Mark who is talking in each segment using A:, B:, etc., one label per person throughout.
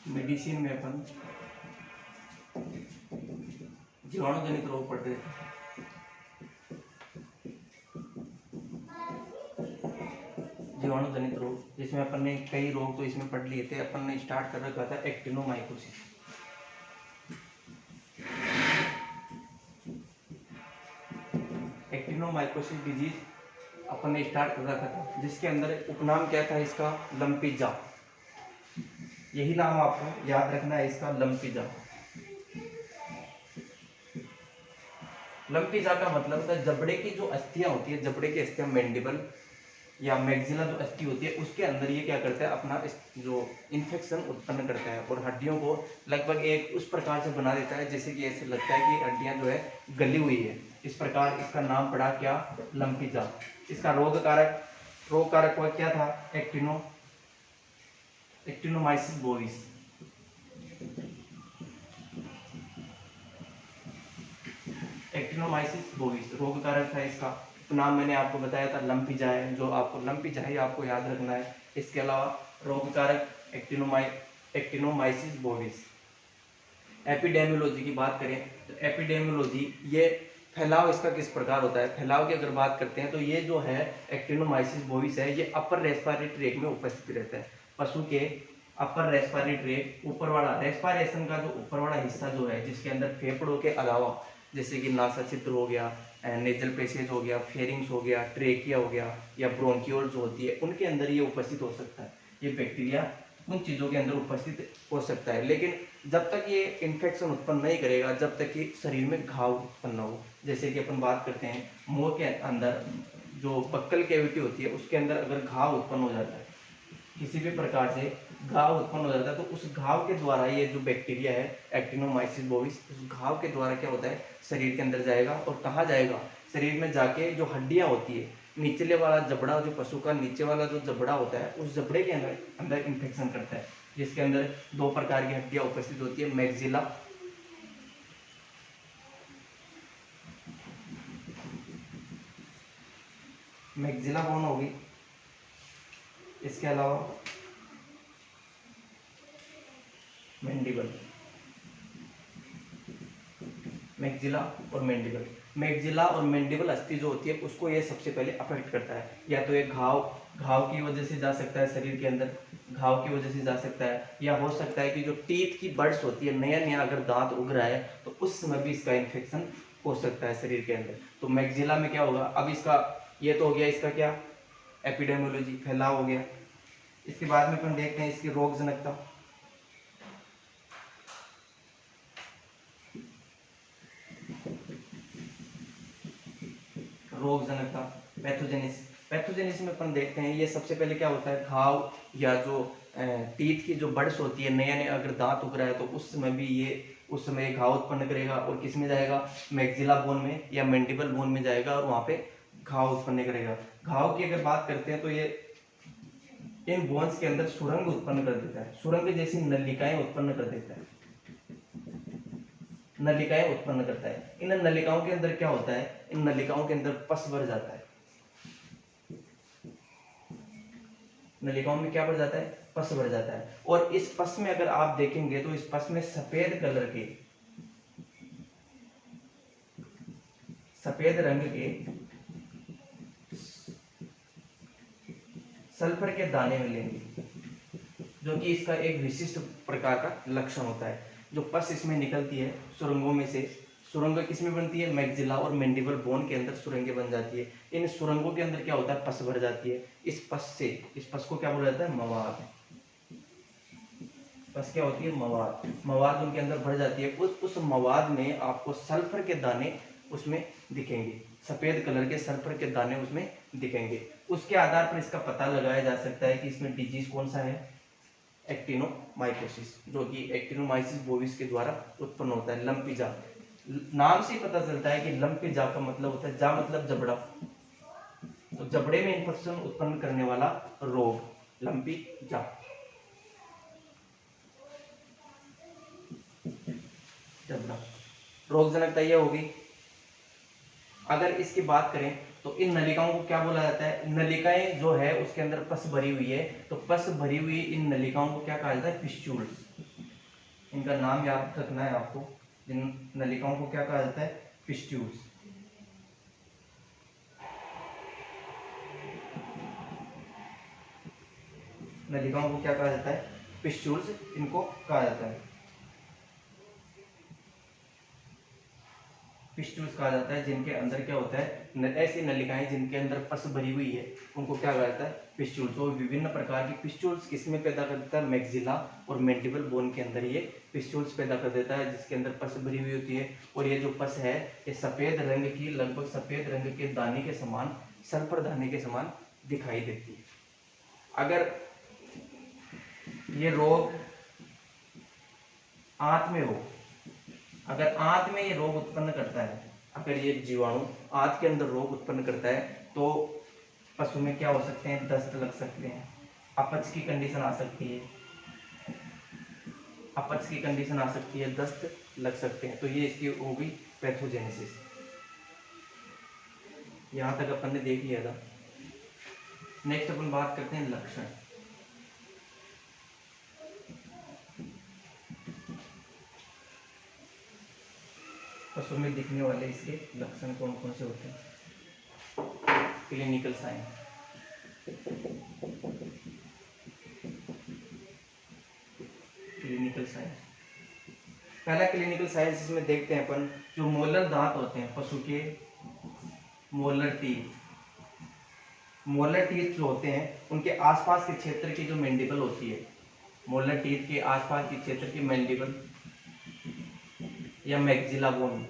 A: Medicine में अपन जीवाणु जनित रोग पढ़ रहे थे। जीवाणु जनित रोग, जिसमें अपन ने कई रोग तो इसमें पढ़ लिए थे। अपन ने स्टार्ट कर रखा था एक्टिनोमाइकोसिस। एक्टिनोमाइकोसिस डिजीज अपन ने स्टार्ट कर रखा था, जिसके अंदर उपनाम क्या था इसका, लंपीजा। यही नाम आपको याद रखना है इसका, लंपीजा। लंपीजा का मतलब होता है जबड़े की जो अस्थियां होती है, जबड़े की अस्थियां, मैंडिबल या मैक्सिला जो अस्थि होती है, उसके अंदर ये क्या करता है, अपना जो इन्फेक्शन उत्पन्न करता है और हड्डियों को लगभग एक उस प्रकार से बना देता है जैसे कि ऐसे लगता है कि हड्डियां जो है गली हुई है। इस प्रकार इसका नाम पड़ा क्या, लंपीजा। इसका रोग कारक क्या था, एक्टिनोमाइसिस बोविस। एक्टिनोमाइसिस बोविस रोग कारक था इसका। तो नाम मैंने आपको बताया था लंपीजा है, जो आपको लंपीजा ही आपको याद रखना है। इसके अलावा रोग कारक एक्टिनोमाइसिस बोविस। एपिडेमियोलॉजी की बात करें तो एपिडेमियोलॉजी, ये फैलाव इसका किस प्रकार होता है। फैलाव की अगर बात करते हैं तो ये जो है एक्टिनोमाइसिस बोविस है, ये अपर रेस्पिरेटरी ट्रैक्ट में उपस्थित रहता है। पशु के अपर रेस्पिरेटरी ट्रैक्ट, ऊपर वाला रेस्पिरेशन का जो ऊपर वाला हिस्सा जो है, जिसके अंदर फेफड़ों के अलावा जैसे कि नासा छिद्र हो गया, नेजल पैसेज हो गया, फेरिंग्स हो गया, ट्रेकिया हो गया, या ब्रोंकियोल जो होती है, उनके अंदर ये उपस्थित हो सकता है। ये बैक्टीरिया उन चीज़ों के अंदर उपस्थित हो सकता है, लेकिन जब तक ये इन्फेक्शन उत्पन्न नहीं करेगा, जब तक कि शरीर में घाव उत्पन्न हो। जैसे कि अपन बात करते हैं मुंह के अंदर जो बक्कल कैविटी होती है, उसके अंदर अगर घाव उत्पन्न हो जाता है, किसी भी प्रकार से घाव उत्पन्न हो जाता है, तो उस घाव के द्वारा ये जो बैक्टीरिया है एक्टिनोमाइसिस बोविस, उस घाव के द्वारा क्या होता है, शरीर के अंदर जाएगा। और कहाँ जाएगा, शरीर में जाके जो हड्डियां होती है, निचले वाला जबड़ा, जो पशु का नीचे वाला जो जबड़ा होता है, उस जबड़े के अंदर इन्फेक्शन करता है, जिसके अंदर दो प्रकार की हड्डियां उपस्थित होती है, मैक्सिला बोन होगी। इसके अलावा मैंडिबल, मैक्सिला और मैंडिबल। मैक्सिला और मैंडिबल अस्थि जो होती है, उसको ये सबसे पहले अफेक्ट करता है। या तो ये घाव की वजह से जा सकता है, शरीर के अंदर घाव की वजह से जा सकता है, या हो सकता है कि जो टीथ की बड्स होती है, नया नया अगर दांत उग रहा है, तो उस समय भी इसका इन्फेक्शन हो सकता है शरीर के अंदर। तो मैक्सिला में क्या होगा, अब इसका ये तो हो गया, इसका क्या, एपिडेमियोलॉजी, फैलाव हो गया। इसके बाद में अपन देखते हैं इसकी रोगजनकता। रोगजनकता, पैथोजेनिस में अपन देखते हैं, ये सबसे पहले क्या होता है, घाव या जो टीथ की जो बड्स होती है, नया नया अगर दांत उग रहा है, तो उस समय भी ये उस समय घाव उत्पन्न करेगा। और किस में जाएगा, मैक्सिला बोन में या मैंडिबल बोन में जाएगा, और वहां पे घाव उत्पन्न करेगा। घाव की अगर बात करते हैं तो ये इन बोन्स के अंदर सुरंग उत्पन्न कर देता है, सुरंग जैसी नलिकाएं उत्पन्न कर देता है, नलिकाएं उत्पन्न करता है। इन नलिकाओं के अंदर क्या होता है, इन नलिकाओं के अंदर पस भर जाता है। नलिकाओं में क्या भर जाता है, पस भर जाता है। और इस पस में अगर आप देखेंगे तो इस पस में सफेद रंग के सल्फर के दाने मिलेंगे, जो कि इसका एक विशिष्ट प्रकार का लक्षण होता है। जो पस इसमें निकलती है सुरंगों में से, सुरंग किस में बनती है, मैक्सिला और मैंडिबल बोन के अंदर सुरंगें बन जाती है। इन सुरंगों के अंदर क्या होता है, पस भर जाती है। इस पस को क्या बोला जाता है, मवाद। पस क्या होती है, मवाद उनके अंदर भर जाती है। उस मवाद में आपको सल्फर के दाने उसमें दिखेंगे, सफेद कलर के सल्फर के दाने उसमें दिखेंगे। उसके आधार पर इसका पता लगाया जा सकता है कि इसमें डिजीज कौन सा है, एक्टिनोमाइकोसिस, जो कि एक्टिनोमाइसिस बोविस के द्वारा उत्पन्न होता है। लंपीजा, नाम से पता चलता है कि लंपीजा का मतलब होता है, जा मतलब जबड़ा, तो जबड़े में इन्फेक्शन उत्पन्न करने वाला रोग लंपीजा। जबड़ा रोगजनकता ये होगी। अगर इसकी बात करें तो इन नलिकाओं को क्या बोला जाता है, नलिकाएं जो है उसके अंदर पस भरी हुई है, तो पस भरी हुई इन नलिकाओं को क्या कहा जाता है, पिस्चूल्स। इनका नाम याद रखना है आपको। जिन नलिकाओं को क्या कहा जाता है? फिस्ट्यूल्स। नलिकाओं को क्या कहा जाता है? फिस्ट्यूल्स इनको कहा जाता है। फिस्ट्यूल्स कहा जाता है जिनके अंदर क्या होता है, ऐसी नलिकाएं जिनके अंदर पस भरी हुई है उनको क्या कहा जाता है? फिस्ट्यूल्स। तो विभिन्न प्रकार की फिस्ट्यूल्स किसमें पैदा कर देता है? मैक्सिला और मैंडिबल बोन के अंदर ये फिस्ट्यूल्स पैदा कर देता है, जिसके अंदर पस भरी हुई होती है। और ये जो पस है ये सफेद रंग की, लगभग सफेद रंग के दाने के समान, सल्फर दाने के समान दिखाई देती है। अगर ये रोग आंत में हो, अगर आंत में ये रोग उत्पन्न करता है, अगर ये जीवाणु आंत के अंदर रोग उत्पन्न करता है तो पशु में क्या हो सकते हैं? दस्त लग सकते हैं, अपच की कंडीशन आ सकती है, अपच की कंडीशन आ सकती है, दस्त लग सकते हैं। तो ये इसकी हो गई पैथोजेनेसिस। यहाँ तक अपन ने देख लिया था। नेक्स्ट अपन बात करते हैं लक्षण। पशु में दिखने वाले इसके लक्षण कौन कौन से होते हैं? Clinical sign. क्लिनिकल साइन, पहला क्लिनिकल साइन इसमें देखते हैं अपन, जो मोलर दांत होते हैं पशु के, मोलर टीथ। मोलर टीथ जो होते हैं उनके आसपास के क्षेत्र की जो मैंडिबल होती है, मोलर टीथ के आसपास के क्षेत्र की मैंडिबल या मैक्सिला बोन,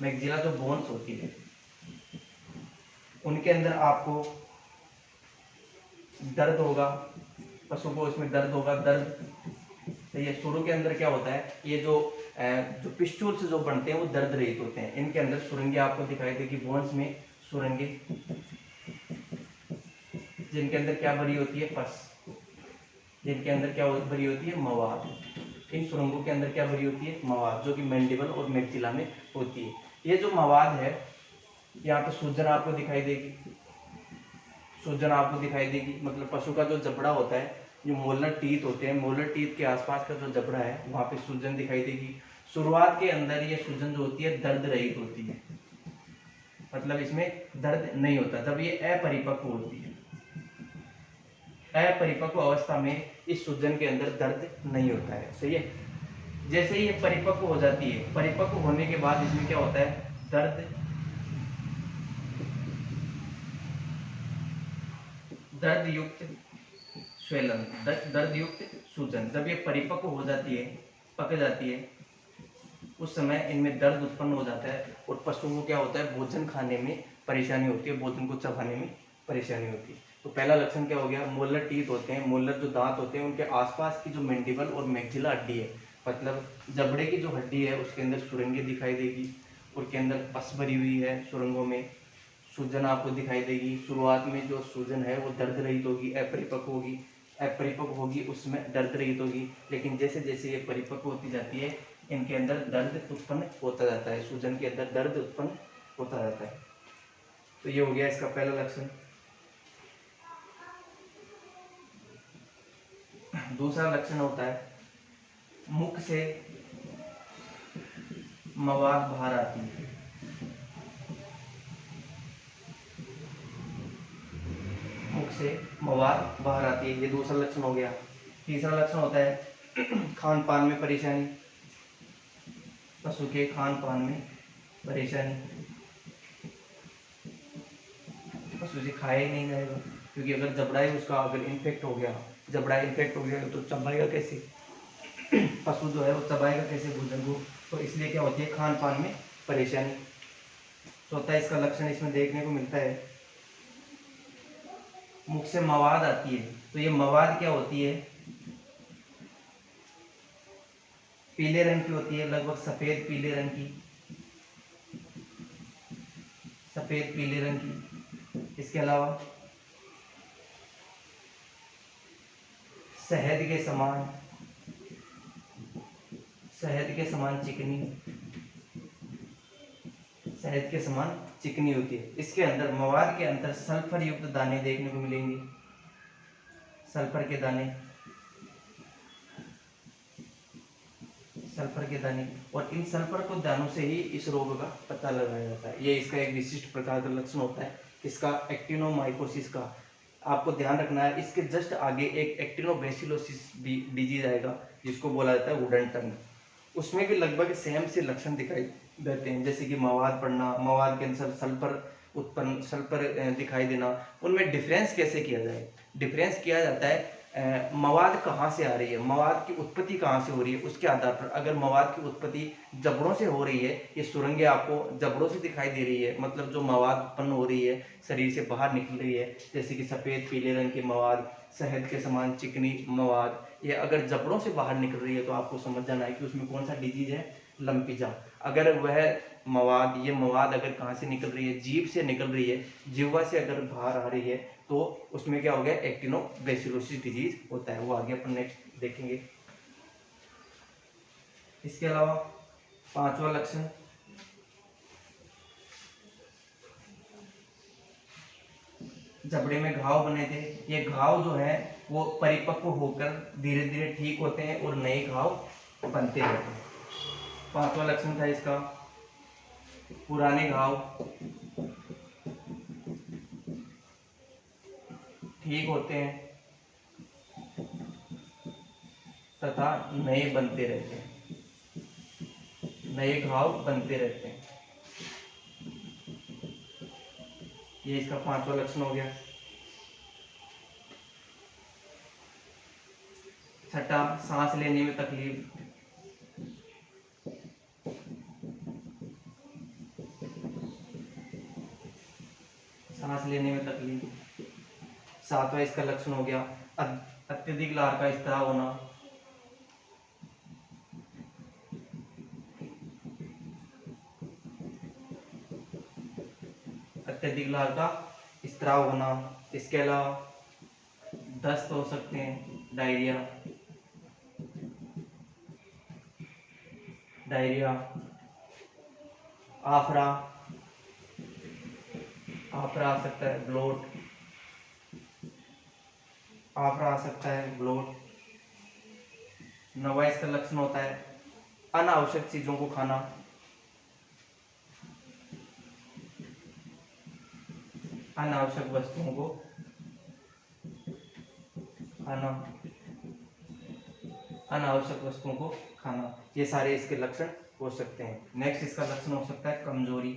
A: मैक्सिला जो बोन्स होती है उनके अंदर आपको दर्द होगा, पशु को इसमें दर्द होगा। दर्द तो ये शुरू के अंदर क्या होता है, ये जो पिस्टूल्स जो बनते हैं वो दर्द रहित होते हैं। इनके अंदर सुरंगी आपको दिखाई देगी, बोन्स में सुरंगी, जिनके अंदर क्या भरी होती है? पस। जिनके अंदर क्या भरी होती है? मवाद। इन सुरंगों के अंदर क्या भरी होती है? मवाद, जो कि मैंडिबल और मैक्सिला में होती है। ये जो मवाद है, यहाँ पे सूजन आपको दिखाई देगी, सूजन आपको दिखाई देगी, मतलब पशु का जो जबड़ा होता है, जो मोलर टीथ होते हैं, मोलर टीथ के आसपास का जो जबड़ा है वहाँ पे सूजन दिखाई देगी। शुरुआत के अंदर ये सूजन जो होती है दर्द रहित होती है, मतलब इसमें दर्द नहीं होता। जब ये अपरिपक्व होती है, अपरिपक्व अवस्था में इस सूजन के अंदर दर्द नहीं होता है, सही है। जैसे ही ये परिपक्व हो जाती है, परिपक्व होने के बाद इसमें क्या होता है? दर्द, दर्द युक्त स्वेलन, दर्द युक्त सूजन। जब ये परिपक्व हो जाती है, पक जाती है, उस समय इनमें दर्द उत्पन्न हो जाता है और पशु को क्या होता है? भोजन खाने में परेशानी होती है, भोजन को चबाने में परेशानी होती है। तो पहला लक्षण क्या हो गया? मोलर टीथ होते हैं, मोलर जो दांत होते हैं उनके आसपास की जो मैंडिबल और मैक्सिला हड्डी है, मतलब जबड़े की जो हड्डी है उसके अंदर सुरंगी दिखाई देगी, उसके अंदर पस भरी हुई है, सुरंगों में सूजन आपको दिखाई देगी। शुरुआत में जो सूजन है वो दर्द रहित होगी, अपरिपक्व होगी, अपरिपक्व होगी उसमें दर्द रहित होगी। लेकिन जैसे जैसे ये परिपक्व होती जाती है इनके अंदर दर्द उत्पन्न होता जाता है, सूजन के अंदर दर्द उत्पन्न होता जाता है। तो ये हो गया इसका पहला लक्षण। दूसरा लक्षण होता है मुख से मवाद बाहर आती है। मुख से मवाद बाहर आती है, ये दूसरा लक्षण हो गया। तीसरा लक्षण होता है खान पान में परेशानी, पशु के खान पान में परेशानी, पशु से खाया ही नहीं जाएगा, क्योंकि अगर जबड़ा है उसका अगर इन्फेक्ट हो गया, जबड़ा इन्फेक्ट हो गया तो चबाएगा कैसे? पशु जो है वो चबाएगा कैसे भोजन को? तो इसलिए क्या होती है? खान पान में परेशानी। चौथा इसका लक्षण इसमें देखने को मिलता है, मुख से मवाद आती है। तो ये मवाद क्या होती है? पीले रंग की होती है, लगभग सफेद पीले रंग की, सफेद पीले रंग की। इसके अलावा शहद के समान, शहद के समान चिकनी, शहद के समान चिकनी होती है। इसके अंदर मवाद के अंदर सल्फर युक्त दाने देखने को मिलेंगे, सल्फर के दाने। सल्फर के दाने, और इन सल्फर को दानों से ही इस रोग का पता लगाया जाता है। ये इसका एक विशिष्ट प्रकार का लक्षण होता है, इसका एक्टिनोमाइकोसिस का। आपको ध्यान रखना है, इसके जस्ट आगे एक एक्टिनोबैसिलोसिस डिजीज आएगा जिसको बोला जाता है वुडन टंग। उसमें भी लगभग सेम से लक्षण दिखाई देते हैं, जैसे कि मवाद पड़ना, मवाद के अंदर सल्फर दिखाई देना। उनमें डिफरेंस कैसे किया जाए? डिफरेंस किया जाता है मवाद कहाँ से आ रही है, मवाद की उत्पत्ति कहाँ से हो रही है, उसके आधार पर। अगर मवाद की उत्पत्ति जबड़ों से हो रही है, ये सुरंगें आपको जबड़ों से दिखाई दे रही है, मतलब जो मवाद उत्पन्न हो रही है शरीर से बाहर निकल रही है, जैसे कि सफ़ेद पीले रंग की मवाद, शहद के समान चिकनी मवाद, ये अगर जबड़ों से बाहर निकल रही है तो आपको समझ जाना है कि उसमें कौन सा डिजीज है, लंपीजा। अगर वह ये मवाद अगर कहाँ से निकल रही है, जीभ से निकल रही है, जिह्वा से अगर बाहर आ रही है, तो उसमें क्या हो गया, एक्टिनोबैसिलोसिस डिजीज होता है। वो आगे अपन नेक्स्ट देखेंगे। इसके अलावा पांचवा लक्षण, जबड़े में घाव बने थे, ये घाव जो है वो परिपक्व होकर धीरे धीरे ठीक होते हैं और नए घाव बनते रहते हैं। पांचवा लक्षण था इसका, पुराने घाव ठीक होते हैं तथा नए बनते रहते हैं, नए घाव बनते रहते हैं। ये इसका पांचवा लक्षण हो गया। छठा, सांस लेने में तकलीफ, सांस लेने में तकलीफ। सातवां इसका लक्षण हो गया अत्यधिक लार का स्त्राव होना, अत्यधिक लार का स्त्राव होना। इसके अलावा दस्त हो सकते हैं, डायरिया, आफरा, आफरा आ सकता है, ब्लोट, आफरा आ सकता है, ब्लोट। नवा इसका लक्षण होता है अनावश्यक चीजों को खाना, अनावश्यक वस्तुओं को खाना, अनावश्यक वस्तुओं को खाना। ये सारे इसके लक्षण हो सकते हैं। नेक्स्ट इसका लक्षण हो सकता है कमजोरी,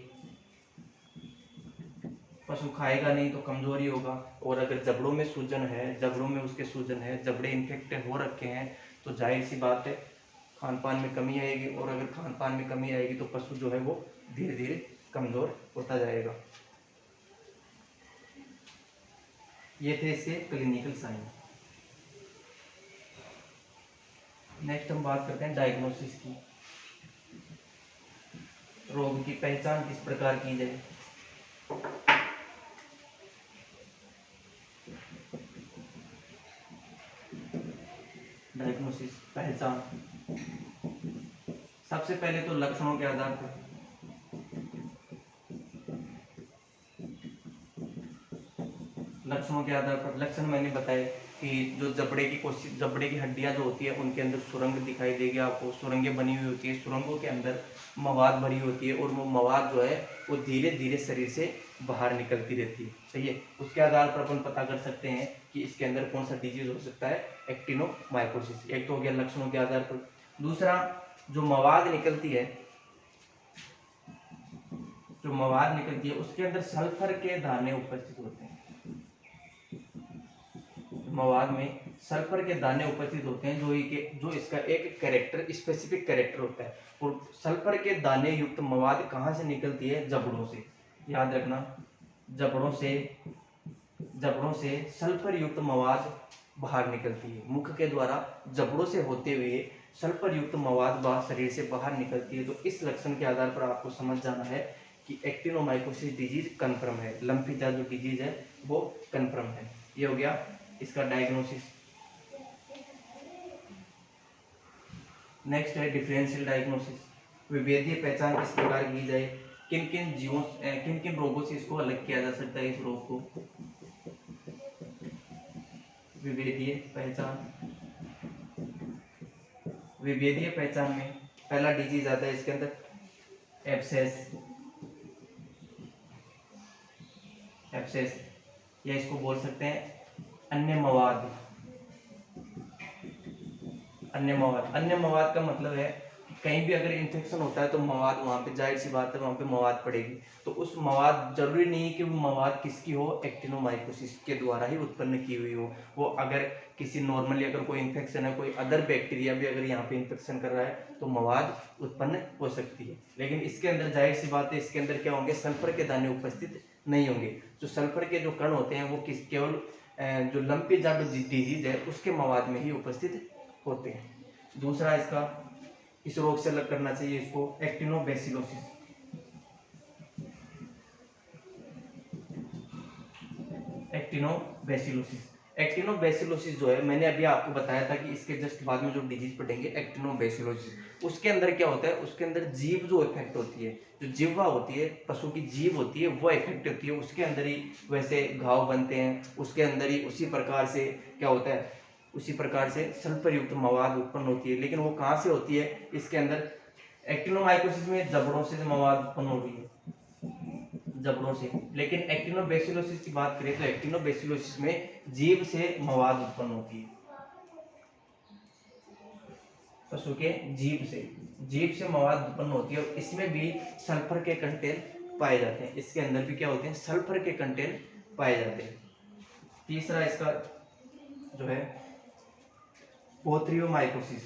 A: पशु खाएगा नहीं तो कमजोरी होगा। और अगर जबड़ों में सूजन है, जबड़ों में उसके सूजन है, जबड़े इन्फेक्टेड हो रखे हैं, तो जाहिर सी बात है खान पान में कमी आएगी, और अगर खान पान में कमी आएगी तो पशु जो है वो धीरे धीरे कमजोर होता जाएगा। ये थे इसके क्लिनिकल साइन। नेक्स्ट हम बात करते हैं डायग्नोसिस की। रोग की पहचान किस प्रकार की जाए? डायग्नोसिस, पहचान। सबसे पहले तो लक्षणों के आधार पर, लक्षणों के आधार पर लक्षण मैंने बताए कि जो जबड़े की हड्डियां जो होती है उनके अंदर सुरंग दिखाई देगी आपको, सुरंगें बनी हुई होती है, सुरंगों के अंदर मवाद भरी होती है, और वो मवाद जो है वो धीरे धीरे शरीर से बाहर निकलती रहती है। सही है, उसके आधार पर अपन पता कर सकते हैं कि इसके अंदर कौन सा डिजीज हो सकता है, एक्टिनोमाइकोसिस। एक तो हो गया लक्षणों के आधार पर। दूसरा, जो मवाद निकलती है, जो मवाद निकलती है उसके अंदर सल्फर के दाने उपस्थित होते हैं। मवाद में सल्फर के दाने उपस्थित होते हैं, जो इसका एक कैरेक्टर, स्पेसिफिक कैरेक्टर होता है। और सल्फर के दाने युक्त मवाद कहाँ से निकलती है? जबड़ों से। याद रखना, जबड़ों से सल्फर युक्त मवाद बाहर निकलती है। मुख के द्वारा जबड़ों से होते हुए सल्फर युक्त मवाद शरीर से बाहर निकलती है। तो इस लक्षण के आधार पर आपको समझ जाना है कि एक्टिनोमाइकोसिस डिजीज कंफर्म है, लंपीजा जो डिजीज है वो कंफर्म है। ये हो गया इसका डायग्नोसिस। नेक्स्ट है डिफरेंशियल डायग्नोसिस। विभेदीय पहचान किस प्रकार की जाए? किन किन रोगों से इसको अलग किया जा सकता है? इस रोग को विभेदीय पहचान, विभेदीय पहचान में पहला डिजीज आता है इसके अंदर एब्सेस, एब्सेस, या इसको बोल सकते हैं अन्य मवाद। अन्य मवाद, अन्य मवाद का मतलब है कि कहीं भी अगर इन्फेक्शन होता है तो मवाद वहाँ पे, जाहिर सी बात है वहाँ पे मवाद पड़ेगी। तो उस मवाद, जरूरी नहीं है कि वो मवाद किसकी हो, एक्टिनोमाइकोसिस के द्वारा ही उत्पन्न की हुई हो। वो अगर किसी नॉर्मली अगर कोई इन्फेक्शन है, कोई अदर बैक्टीरिया भी अगर यहाँ पे इन्फेक्शन कर रहा है तो मवाद उत्पन्न हो सकती है। लेकिन इसके अंदर जाहिर सी बात है, इसके अंदर क्या होंगे, सल्फर के दाने उपस्थित नहीं होंगे। जो सल्फर के जो कण होते हैं वो केवल जो लंपी जाट डिजीज है उसके मवाद में ही उपस्थित होते हैं। दूसरा इसका, इस रोग से अलग करना चाहिए इसको, एक्टिनोबैसिलोसिस। एक्टिनोबैसिलोसिस, एक्टिनोबैसिलोसिस जो है, मैंने अभी आपको बताया था कि इसके जस्ट बाद में जो डिजीज पढ़ेंगे एक्टिनोबैसिलोसिस, उसके अंदर क्या होता है, उसके अंदर जीभ जो इफेक्ट होती है, जो जिह्वा होती है, पशु की जीभ होती है, वो इफेक्ट होती है। उसके अंदर ही वैसे घाव बनते हैं, उसके अंदर ही उसी प्रकार से क्या होता है, उसी प्रकार से सल्फर युक्त मवाद उत्पन्न होती है। लेकिन वो कहाँ से होती है, इसके अंदर एक्टिनोमाइकोसिस में जबड़ों से मवाद उत्पन्न हो रही है, जबड़ों से। लेकिन एक्टिनोबैसिलोसिस की बात करें तो एक्टिनोबैसिलोसिस में जीभ से मवाद उत्पन्न होती है, पशु के जीभ से मवाद उत्पन्न होती है, और इसमें भी सल्फर के कंटेंट पाए जाते हैं। इसके अंदर भी क्या होते हैं, सल्फर के कंटेंट पाए जाते हैं। तीसरा इसका जो है बोथ्रियोमाइकोसिस,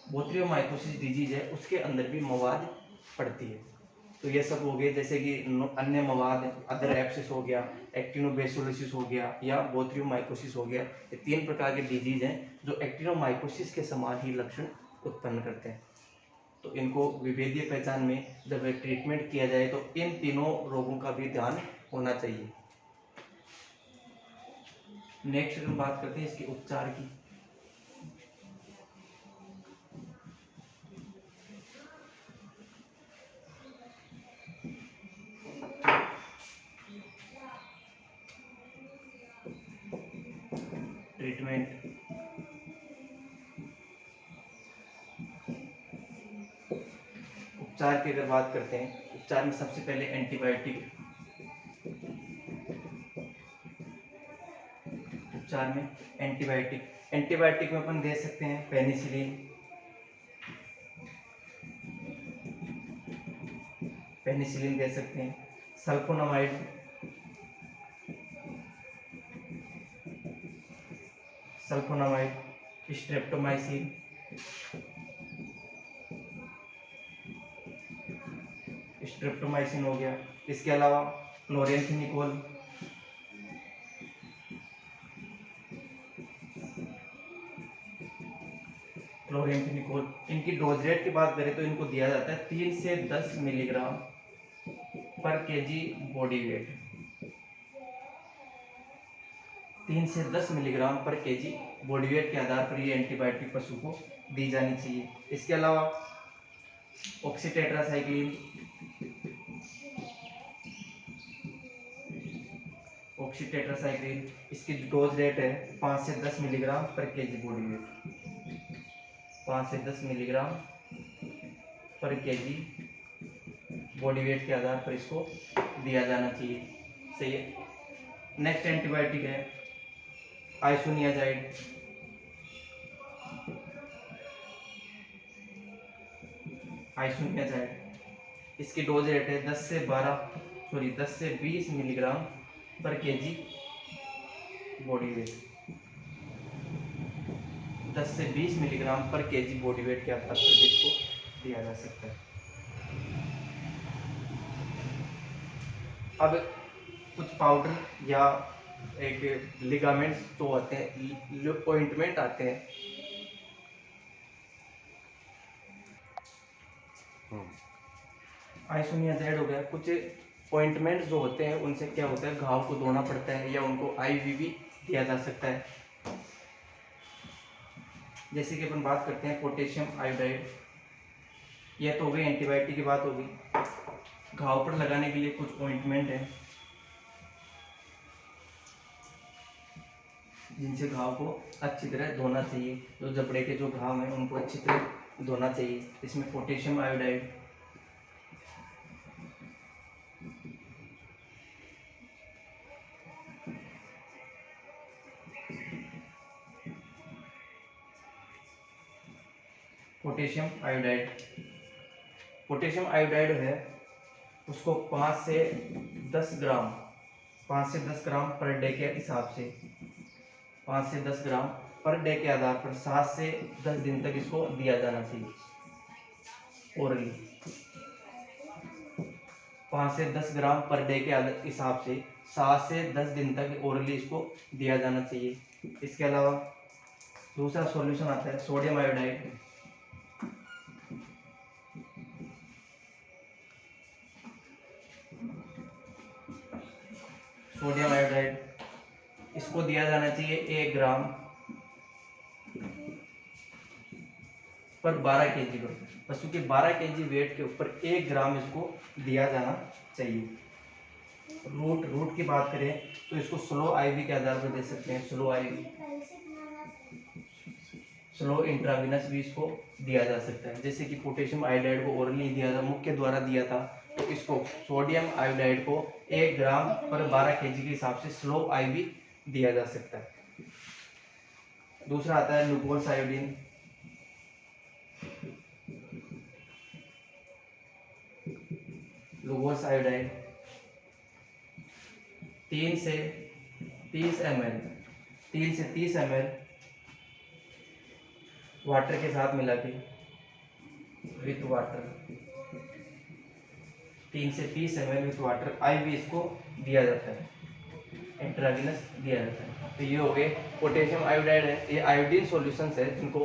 A: बोथ्रियोमाइकोसिस डिजीज है, उसके अंदर भी मवाद पड़ती है। तो ये सब हो गए, जैसे कि अन्य मवाद, अदर एब्सेस हो गया, एक्टिनोबैसिलोसिस हो गया, या बोथ्रियोमाइकोसिस हो गया। ये तीन प्रकार के डिजीज हैं जो एक्टिनोमाइकोसिस के समान ही लक्षण उत्पन्न करते हैं। तो इनको विभेदीय पहचान में जब ट्रीटमेंट किया जाए तो इन तीनों रोगों का भी ध्यान होना चाहिए। नेक्स्ट हम बात करते हैं इसके उपचार की। ट्रीटमेंट, उपचार की अगर बात करते हैं, उपचार में सबसे पहले एंटीबायोटिक। उपचार में एंटीबायोटिक, एंटीबायोटिक में अपन दे सकते हैं पेनिसिलिन, पेनिसिलिन दे सकते हैं, सल्फोनामाइड, सल्फोनामाइड, स्ट्रेप्टोमाइसिन, स्ट्रेप्टोमाइसिन हो गया। इसके अलावा क्लोरेंफेनिकोल, क्लोरेंफेनिकोल। इनकी डोज रेट की बात करें तो इनको दिया जाता है 3 से 10 मिलीग्राम पर केजी बॉडी वेट, 3 से 10 मिलीग्राम पर केजी बॉडी वेट के आधार पर ये एंटीबायोटिक पशु को दी जानी चाहिए। इसके अलावा ऑक्सीटेट्रासाइक्लिन, ऑक्सीटेट्रासाइक्लिन, इसकी डोज रेट है 5 से 10 मिलीग्राम पर केजी बॉडी वेट, 5 से 10 मिलीग्राम पर केजी बॉडी वेट के आधार पर इसको दिया जाना चाहिए। सही है। नेक्स्ट एंटीबायोटिक है आइसोनियाजाइड, आइसोनियाजाइड। इसकी डोज रेट है 10 से 20 मिलीग्राम पर केजी बॉडी वेट, 10 से 20 मिलीग्राम पर केजी बॉडी वेट के आधार पर इसको दिया जा सकता है। अब कुछ पाउडर या एक लिगामेंट्स जो होते हैं, ऑइंटमेंट आते हैं, आइसोनियाजाइड हो गया। कुछ ऑइंटमेंट जो होते हैं उनसे क्या होता है, घाव को धोना पड़ता है या उनको आईवी भी दिया जा सकता है। जैसे कि अपन बात करते हैं पोटेशियम आयोडाइड, यह तो हो गई एंटीबायोटिक की बात होगी। घाव पर लगाने के लिए कुछ ऑइंटमेंट है, जिनसे घाव को अच्छी तरह धोना चाहिए। जो जबड़े के जो घाव हैं उनको अच्छी तरह धोना चाहिए। इसमें पोटेशियम आयोडाइड, पोटेशियम आयोडाइड है उसको 5 से 10 ग्राम 5 से 10 ग्राम पर डे के हिसाब से 5 से 10 ग्राम पर डे के आधार पर 7 से 10 दिन तक इसको दिया जाना चाहिए ओरली। 5 से 10 ग्राम पर डे के हिसाब से 7 से 10 दिन तक ओरली इसको दिया जाना चाहिए। इसके अलावा दूसरा सॉल्यूशन आता है सोडियम आयोडाइड। सोडियम आयोडाइड इसको दिया जाना चाहिए 1 ग्राम पर 12 केजी पर। पशु के 12 केजी वेट के ऊपर 1 ग्राम इसको दिया जाना चाहिए। रूट की बात करें तो इसको स्लो आईवी के आधार पर दे सकते हैं। स्लो आईवी, स्लो इंट्राविनस भी इसको दिया जा सकता है। जैसे कि पोटेशियम आयोडाइड को ओरली दिया था, मुख्य द्वारा दिया था, तो इसको सोडियम आयोडाइड को 1 ग्राम पर 12 केजी के हिसाब से स्लो आईवी दिया जा सकता है। दूसरा आता है लुकोस आयोडीन। लुकोस आयोडाइड 3 से 30 ml वाटर के साथ मिला के विथ वाटर 3 से 30 ml विथ वाटर आईवी इसको दिया जाता है, इंट्राविनस दिया जाता है। तो ये हो गए पोटेशियम आयोडाइड है। ये आयोडीन सॉल्यूशंस है जिनको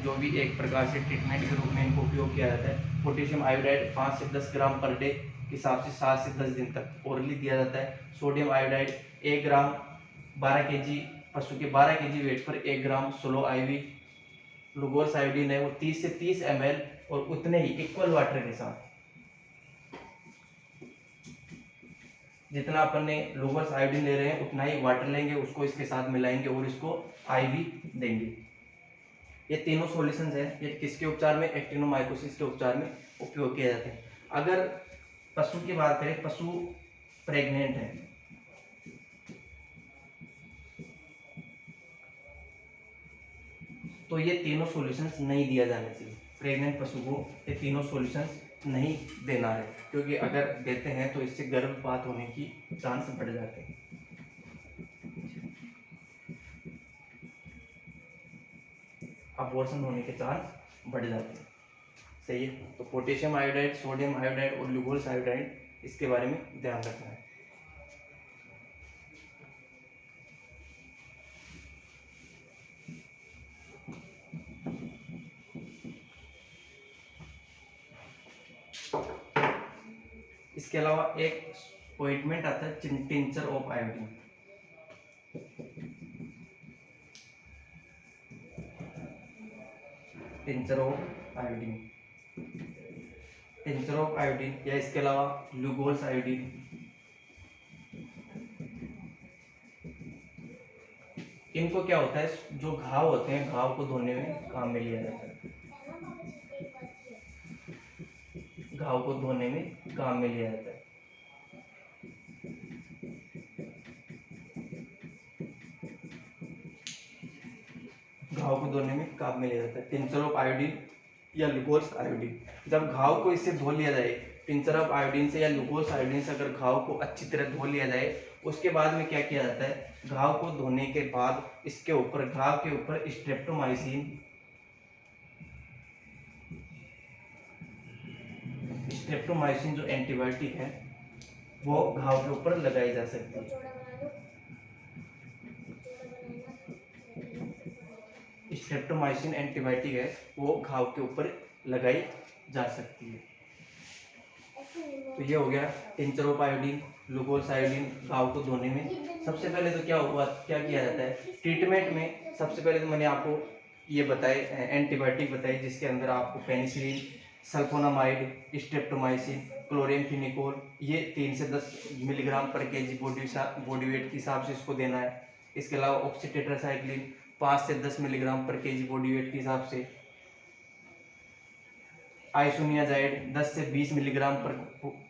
A: जो भी एक प्रकार से ट्रीटमेंट के रूप में इनको उपयोग किया जाता है। पोटेशियम आयोडाइड 5 से 10 ग्राम पर डे के हिसाब से 7 से 10 दिन तक ओरली दिया जाता है। सोडियम आयोडाइड 1 ग्राम 12 केजी पशु के 12 केजी वेट पर 1 ग्राम स्लो आईवी। लुगोस आयोडीन है वो 30 से 30 ml और उतने ही इक्वल वाटर के साथ, जितना अपन ने लुगोस आयोडीन ले रहे हैं उतना ही वाटर लेंगे, उसको इसके साथ मिलाएंगे और इसको आईवी देंगे। ये तीनों सॉल्यूशंस है, ये किसके उपचार में, एक्टिनोमाइकोसिस के उपचार में उपयोग किए जाते हैं। अगर पशु की बात करें, पशु प्रेग्नेंट है तो ये तीनों सॉल्यूशंस नहीं दिया जाना चाहिए। प्रेग्नेंट पशु को ये तीनों सॉल्यूशंस नहीं देना है, क्योंकि अगर देते हैं तो इससे गर्भपात होने की चांस बढ़ जाते हैं। अबॉर्शन होने के चांस बढ़ जाते हैं। सही है। तो पोटेशियम आयोडाइड, सोडियम आयोडाइड और लुगोस आयोडाइड, इसके बारे में ध्यान रखना है। इसके अलावा एक ऑइंटमेंट आता है tincture of iodine. Tincture of iodine, tincture of iodine या इसके अलावा लुगोस आयोडीन। इनको क्या होता है, जो घाव होते हैं घाव को धोने में काम में लिया जाता है। घाव को धोने में काम में लिया जाता है। घाव को धोने में काम में लिया जाता है टिंचर ऑफ आयोडीन या लुगोस आयोडीन। जब घाव को इससे धो लिया जाए टिंचर ऑफ आयोडीन से या लुगोस आयोडीन से, अगर घाव को अच्छी तरह धो लिया जाए, उसके बाद में क्या किया जाता है, घाव को धोने के बाद इसके ऊपर, घाव के ऊपर स्ट्रेप्टोमाइसिन जो एंटीबायोटिक है वो घाव के ऊपर लगाई जा सकती है। स्ट्रेप्टोमाइसिन एंटीबायोटिक है वो घाव के ऊपर लगाई जा सकती है। तो ये हो गया टिंचर ऑफ आयोडीन, लुगोस आयोडीन घाव को धोने में। सबसे पहले तो क्या किया जाता है ट्रीटमेंट में। सबसे पहले तो मैंने आपको ये बताए एंटीबायोटिक बताई, जिसके अंदर आपको पेनिसिलिन, सल्फोनामाइड, स्ट्रेप्टोमाइसिन, क्लोरेमफेनिकोल, ये 3 से 10 मिलीग्राम पर केजी बॉडी वेट के हिसाब से इसको देना है। इसके अलावा ऑक्सीटेट्रासाइक्लिन 5 से 10 मिलीग्राम पर केजी बॉडी वेट के हिसाब से, आइसोनियाजाइड 10 से 20 मिलीग्राम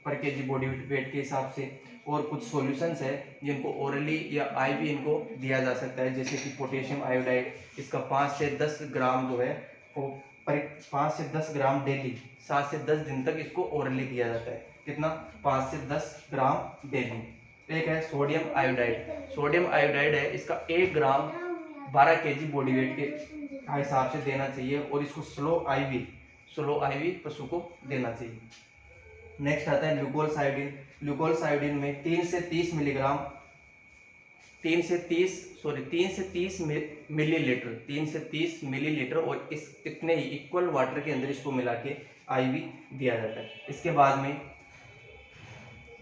A: पर केजी बॉडी वेट के हिसाब से। और कुछ सॉल्यूशंस है जिनको ओरली या आईवी इनको दिया जा सकता है, जैसे कि पोटेशियम आयोडाइड, इसका 5 से 10 ग्राम जो है वो 5 से 10 ग्राम डेली 7 से 10 दिन तक इसको ओरली दिया जाता है। कितना? 5 से 10 ग्राम डेली। एक है सोडियम आयोडाइड, सोडियम आयोडाइड है, इसका 1 ग्राम 12 केजी बॉडी वेट के हिसाब से देना चाहिए और इसको स्लो आईवी पशु को देना चाहिए। नेक्स्ट आता है ग्लूकोसाइडिन। ग्लूकोसाइडिन में 3 से 30 मिलीग्राम 3 से 30 मिलीलीटर और इतने ही इक्वल वाटर के अंदर इसको मिला के आईवी दिया जाता है। इसके बाद में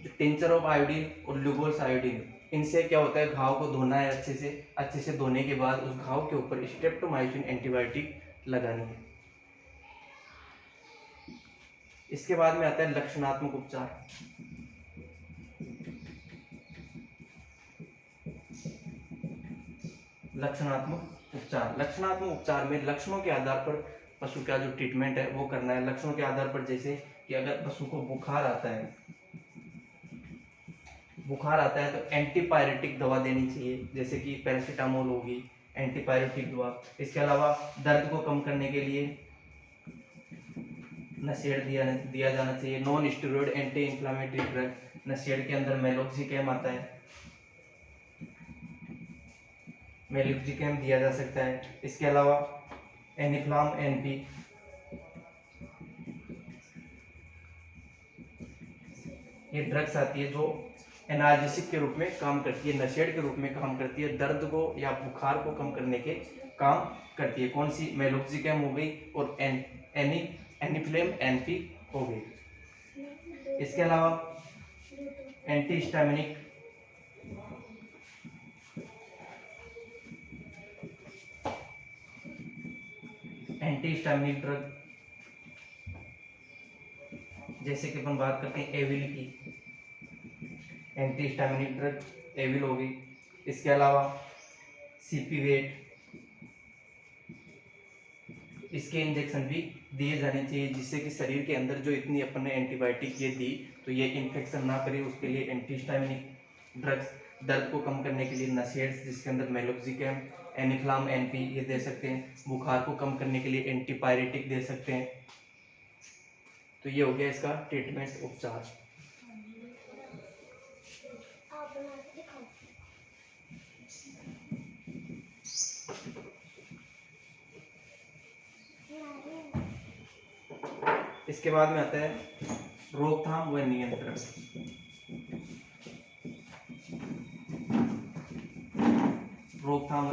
A: जो टिंचर ऑफ आयोडीन और ग्लूकोसाइडिन, इनसे क्या होता है, घाव को धोना है अच्छे से धोने के बाद उस घाव के ऊपर स्ट्रेप्टोमाइसिन एंटीबायोटिक लगानी है। इसके बाद में आता है लक्षणात्मक उपचार। लक्षणात्मक उपचार में लक्षणों के आधार पर पशु का जो ट्रीटमेंट है वो करना है। लक्षणों के आधार पर, जैसे कि अगर पशु को बुखार आता है तो एंटीपायरेटिक दवा देनी चाहिए, जैसे कि पैरासीटामोल होगी, एंटीपायरेटिक दवा। इसके अलावा दर्द को कम करने के लिए नशेड़ दिया जाना चाहिए। Non steroid anti inflammatory drug, NSAID के अंदर मेलोक्सिकैम आता है, मेलोक्सिकैम दिया जा सकता है। इसके अलावा एनिफ्लाम एनपी, ये ड्रग्स आती है जो एनाल्जेसिक के रूप में काम करती है, नशेड़ के रूप में काम करती है, दर्द को या बुखार को कम करने के काम करती है। कौन सी? मेलोक्सिकैम हो गई और एनिफ्लेम एनपी हो गई। इसके अलावा एंटीहिस्टामिनिक ड्रग, जैसे कि अपन बात करते हैं एविल की, एंटीहिस्टामिनिक ड्रग एविल होगी। इसके अलावा सीपीवेट, इसके इंजेक्शन भी दिए जाने चाहिए, जिससे कि शरीर के अंदर जो इतनी अपन ने एंटीबायोटिक ये दी तो ये इन्फेक्शन ना करे, उसके लिए एंटीहिस्टामिनिक ड्रग्स। दर्द को कम करने के लिए नशेड्स, जिसके अंदर मेलोक्सिकैम, एनिफ्लाम एनपी ये दे सकते हैं। बुखार को कम करने के लिए एंटीपायरेटिक दे सकते हैं। तो ये हो गया इसका ट्रीटमेंट उपचार। इसके बाद में आता है रोकथाम व नियंत्रण। रोकथाम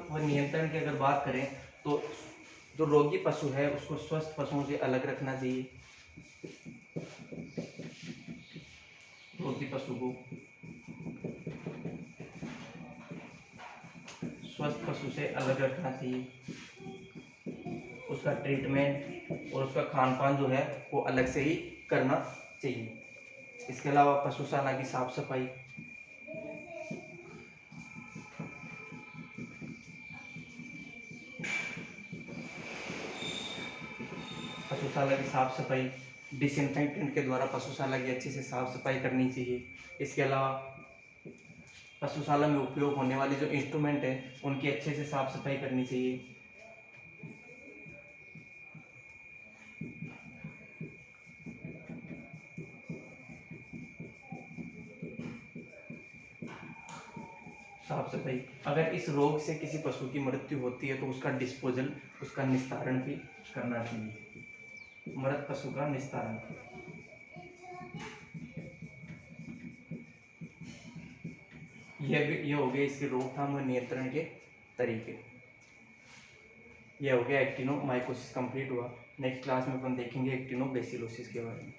A: व नियंत्रण की अगर बात करें तो जो रोगी पशु है उसको स्वस्थ पशुओं से अलग रखना चाहिए। रोगी पशु को स्वस्थ पशु से अलग रखना चाहिए। उसका ट्रीटमेंट और उसका खान पान जो है वो अलग से ही करना चाहिए। इसके अलावा पशुशाला की साफ सफाई, डिसइंफेक्टेंट के द्वारा पशुशाला की अच्छे से साफ सफाई करनी चाहिए। इसके अलावा पशुशाला में उपयोग होने वाले जो इंस्ट्रूमेंट है उनकी अच्छे से साफ सफाई करनी चाहिए। साफ सफाई, अगर इस रोग से किसी पशु की मृत्यु होती है तो उसका डिस्पोजल, उसका निस्तारण भी करना चाहिए। मृत पशु का निस्तारण। ये हो गए इसके रोकथाम और नियंत्रण के तरीके। यह हो गया एक्टिनोमाइकोसिस कंप्लीट हुआ। नेक्स्ट क्लास में अपन देखेंगे एक्टिनोबैसिलोसिस के बारे में।